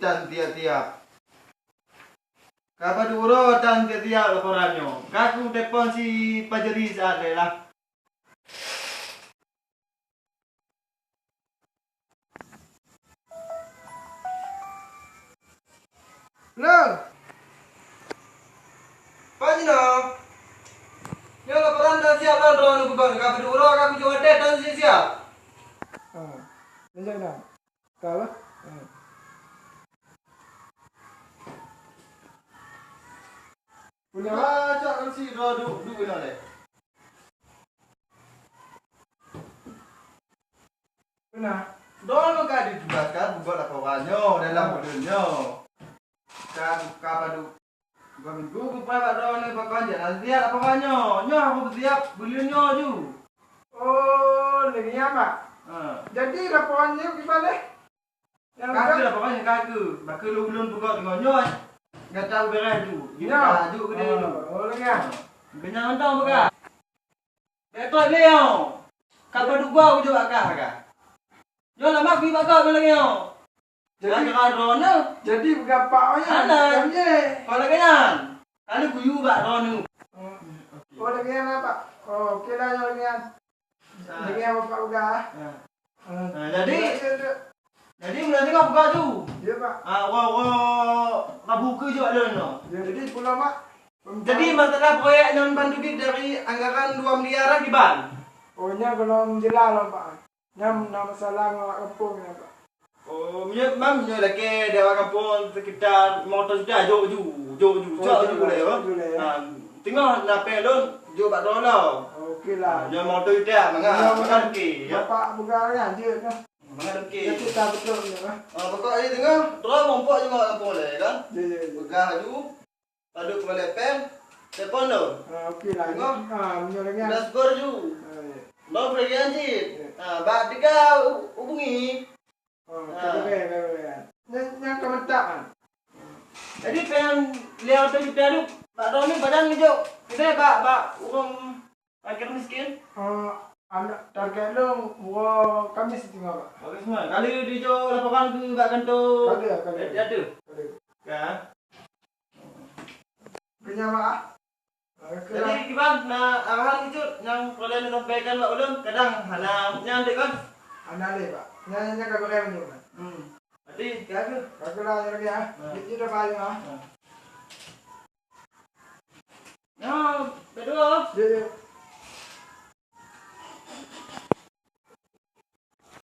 dan tiap-tiap. Kapan urut dan tiap-tiap laporannya. Kaku telepon si Pajeri saat lah. Halo. Pak Jino. Yo laporan dan siap dan drone bukan. Kapan urut kaku jual deh dan siap. Lanjut dah. Kau lah. Punya apa? Cak si drone dulu ni. Punya. Drone bukan ditugaskan buat laporannya dalam modelnya. Kapan bukan minggu bukan drone ni pakai nanti laporannya. Nyo aku siap belinya ju. Oh, lagi apa? Jadi laporannya gimana? Kaki lah pokoknya kaki. Baki lu belum buka dengan nyoy. Enggak tahu beres tu. Kita aju ke dia dulu. Oh, lagi. Kenyang entang buka. Betul Leo. Kapan du gua ujo akak akak. Yo lama pergi bakar lagi yo. Jadi drone. Jadi bukan pak nya. Ana. Kalau kenyan. Kali guyu bak drone. Oh, lagi apa? Oh, okey lah lagi. Lagi apa pak buka? Jadi mulai tengok buka tu. Ya pak. Wah buka je ada no. Jadi pulau pak. Jadi masalah proyek non bantu duit dari anggaran 2 miliar di ban. Oh, nya belum jelas lah pak. Nya masalah ngawak kampung ni pak. Oh, mam lagi dewa kampung sekitar motor sudah jo boleh yo. Tengok nak pelon jo bak dolar. Okey lah. Jo motor sudah mangga okey. Bapak buka kan je kan. Mangga okey. Itu tak betul ni pak. Pokok ni tengok terus mompok je ngawak kampung le kan. Ya. Begah ju. Padu kepala pen. Telepon tu. Okey lah. Tengok. Punya lagi. Dah skor ju. Lo pergi anjir. Bak tiga hubungi. Yang kementak kan. Jadi pengen lihat tu kita tu. Pak Doni badan hijau. Kita bak urang akhir miskin. Anak target lu kami setengah pak. Bagus semua. Kali di hijau laporan ke bak kantor. Kali. Ada. Kan? Kenyang pak. Jadi gimana nak arahan itu yang boleh disampaikan Pak Ulun kadang hana nyantik kan? Anak le pak. Nya kabar ni pak. Berarti kaya. Kagak lah lagi ya. Itu dah paling ah. Ya, betul. Ya.